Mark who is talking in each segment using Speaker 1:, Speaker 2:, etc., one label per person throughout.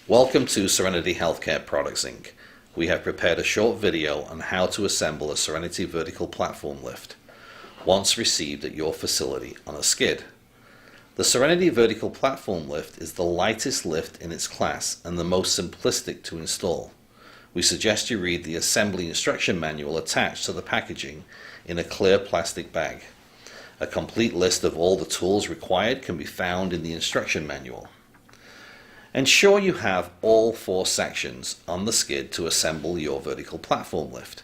Speaker 1: Welcome to Serenity Healthcare Products Inc. We have prepared a short video on how to assemble a Serenity vertical platform lift once received at your facility on a skid. The Serenity vertical platform lift is the lightest lift in its class and the most simplistic to install. We suggest you read the assembly instruction manual attached to the packaging in a clear plastic bag. A complete list of all the tools required can be found in the instruction manual. Ensure you have all 4 sections on the skid to assemble your vertical platform lift.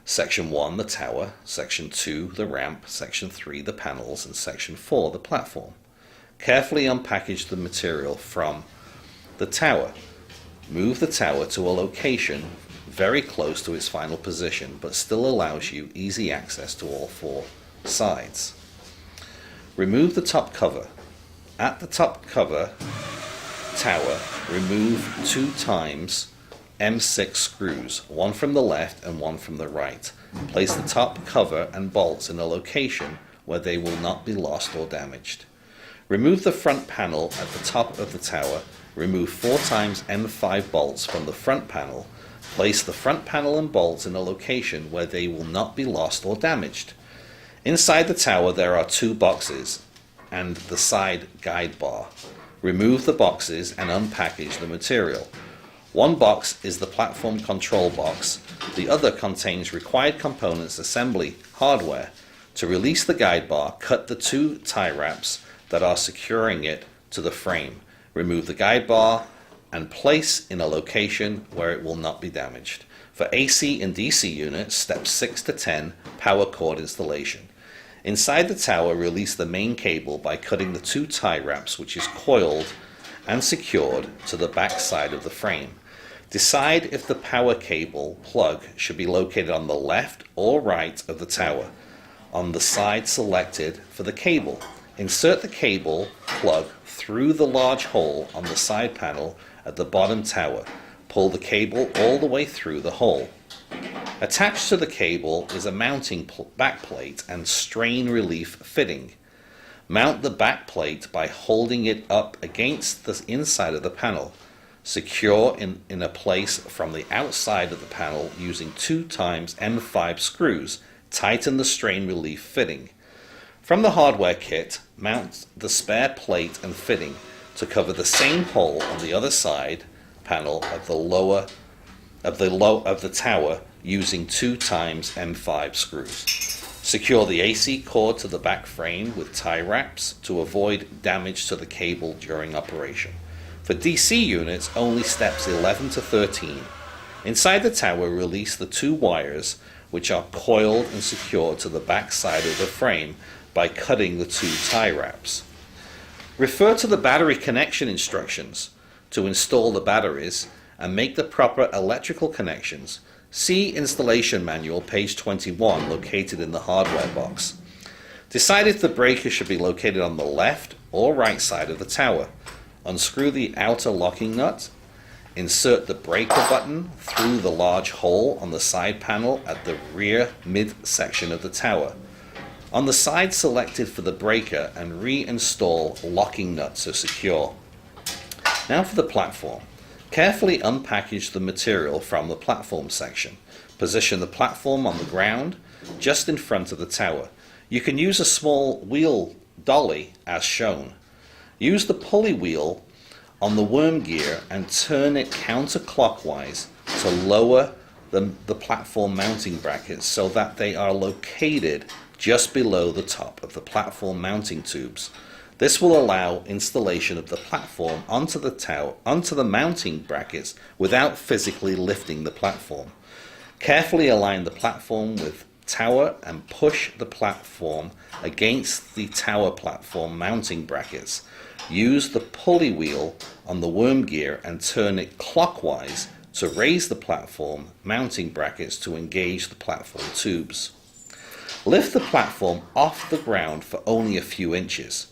Speaker 1: Section 1, the tower, Section 2, the ramp, Section 3, the panels, and Section 4, the platform. Carefully unpackage the material from the tower. Move the tower to a location very close to its final position, but still allows you easy access to all 4 sides. Remove the top cover. At the top cover tower, remove 2 times M6 screws, one from the left and one from the right. Place the top cover and bolts in a location where they will not be lost or damaged. Remove the front panel at the top of the tower. Remove 4 times M5 bolts from the front panel. Place the front panel and bolts in a location where they will not be lost or damaged. Inside the tower there are 2 boxes and the side guide bar. Remove the boxes and unpackage the material. One box is the platform control box. The other contains required components assembly hardware. To release the guide bar, cut the 2 tie wraps that are securing it to the frame. Remove the guide bar and place in a location where it will not be damaged. For AC and DC units, steps 6 to 10, power cord installation. Inside the tower, release the main cable by cutting the 2 tie wraps, which is coiled and secured to the back side of the frame. Decide if the power cable plug should be located on the left or right of the tower. On the side selected for the cable, insert the cable plug through the large hole on the side panel at the bottom tower. Pull the cable all the way through the hole. Attached to the cable is a mounting backplate and strain relief fitting. Mount the backplate by holding it up against the inside of the panel. Secure in a place from the outside of the panel using 2 times M5 screws. Tighten the strain relief fitting. From the hardware kit, mount the spare plate and fitting to cover the same hole on the other side panel of the tower using 2 times M5 screws. Secure the AC cord to the back frame with tie wraps to avoid damage to the cable during operation. For DC units, only steps 11 to 13. Inside the tower, release the 2 wires which are coiled and secured to the back side of the frame by cutting the 2 tie wraps. Refer to the battery connection instructions to install the batteries and make the proper electrical connections. See installation manual, page 21, located in the hardware box. Decide if the breaker should be located on the left or right side of the tower. Unscrew the outer locking nut. Insert the breaker button through the large hole on the side panel at the rear mid-section of the tower. On the side selected for the breaker, and reinstall locking nuts are secure. Now for the platform. Carefully unpackage the material from the platform section. Position the platform on the ground just in front of the tower. You can use a small wheel dolly as shown. Use the pulley wheel on the worm gear and turn it counterclockwise to lower the platform mounting brackets so that they are located just below the top of the platform mounting tubes. This will allow installation of the platform onto the mounting brackets without physically lifting the platform. Carefully align the platform with tower and push the platform against the tower platform mounting brackets. Use the pulley wheel on the worm gear and turn it clockwise to raise the platform mounting brackets to engage the platform tubes. Lift the platform off the ground for only a few inches.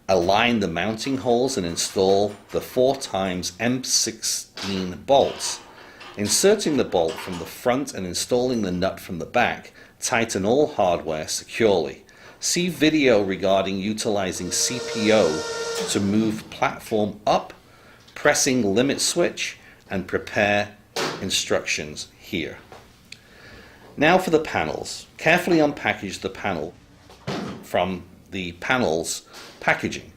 Speaker 1: Align the mounting holes and install the 4 times M16 bolts. Inserting the bolt from the front and installing the nut from the back, tighten all hardware securely. See video regarding utilizing CPO to move platform up, pressing limit switch, and prepare instructions here. Now for the panels. Carefully unpackage the panel from the panel's packaging.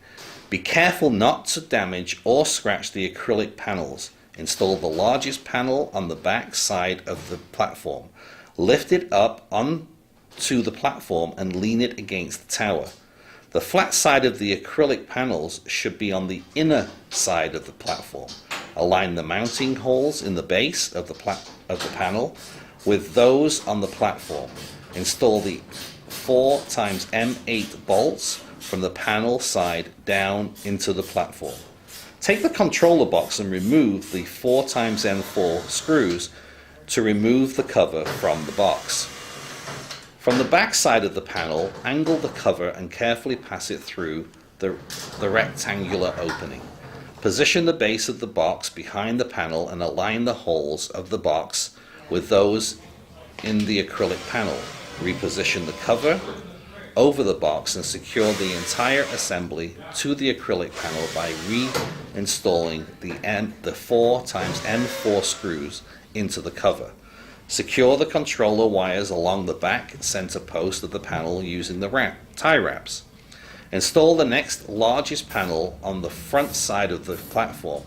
Speaker 1: Be careful not to damage or scratch the acrylic panels. Install the largest panel on the back side of the platform. Lift it up onto the platform and lean it against the tower. The flat side of the acrylic panels should be on the inner side of the platform. Align the mounting holes in the base of the panel with those on the platform. Install the 4xM8 bolts from the panel side down into the platform. Take the controller box and remove the 4xM4 screws to remove the cover from the box. From the back side of the panel, angle the cover and carefully pass it through the rectangular opening. Position the base of the box behind the panel and align the holes of the box with those in the acrylic panel. Reposition the cover over the box and secure the entire assembly to the acrylic panel by reinstalling the 4xM4 screws into the cover. Secure the controller wires along the back center post of the panel using the tie wraps. Install the next largest panel on the front side of the platform.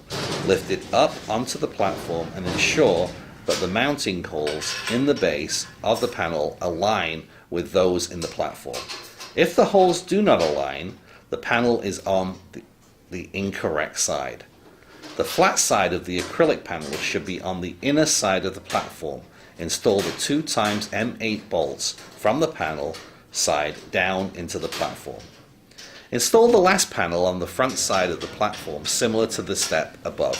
Speaker 1: Lift it up onto the platform and ensure that the mounting holes in the base of the panel align with those in the platform. If the holes do not align, the panel is on the incorrect side. The flat side of the acrylic panel should be on the inner side of the platform. Install the 2xM8 bolts from the panel side down into the platform. Install the last panel on the front side of the platform, similar to the step above.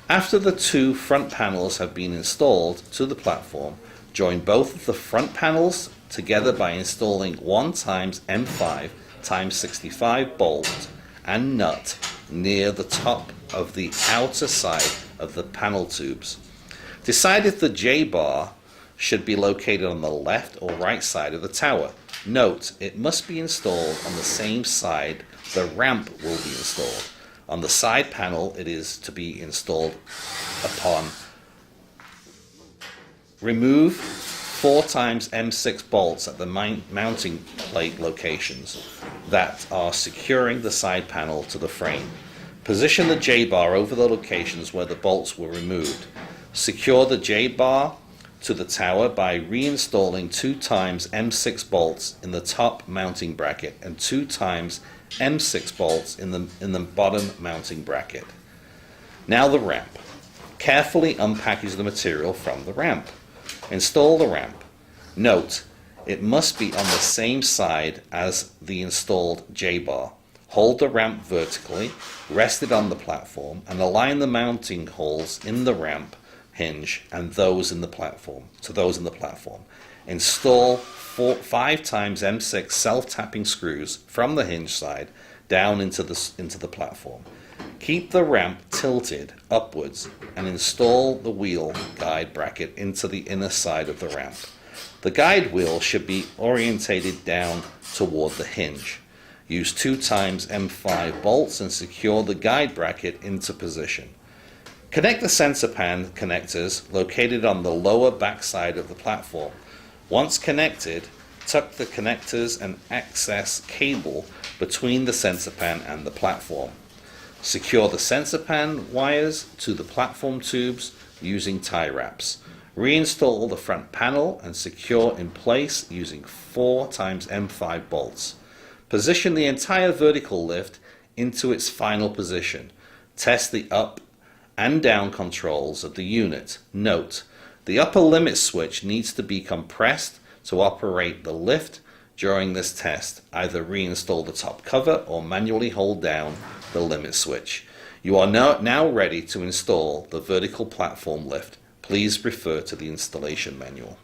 Speaker 1: After the two front panels have been installed to the platform, join both of the front panels together by installing 1xM5x65 bolt and nut near the top of the outer side of the panel tubes. Decide if the J-bar should be located on the left or right side of the tower. Note, it must be installed on the same side the ramp will be installed. On the side panel, it is to be installed upon. Remove 4xM6 bolts at the mounting plate locations that are securing the side panel to the frame. Position the J-bar over the locations where the bolts were removed. Secure the J-bar to the tower by reinstalling 2xM6 bolts in the top mounting bracket and 2xM6 bolts in the bottom mounting bracket. Now the ramp. Carefully unpackage the material from the ramp. Install the ramp. Note, it must be on the same side as the installed J-bar. Hold the ramp vertically, rest it on the platform, and align the mounting holes in the ramp hinge and those in the platform. Install 5xM6 self-tapping screws from the hinge side down into the platform. Keep the ramp tilted upwards and install the wheel guide bracket into the inner side of the ramp. The guide wheel should be orientated down toward the hinge. Use 2xM5 bolts and secure the guide bracket into position. Connect the sensor pan connectors located on the lower backside of the platform. Once connected, tuck the connectors and access cable between the sensor pan and the platform. Secure the sensor pan wires to the platform tubes using tie wraps. Reinstall the front panel and secure in place using 4xM5 bolts. Position the entire vertical lift into its final position. Test the up and down controls of the unit. Note, the upper limit switch needs to be compressed to operate the lift. During this test, either reinstall the top cover or manually hold down the limit switch. You are now ready to install the vertical platform lift. Please refer to the installation manual.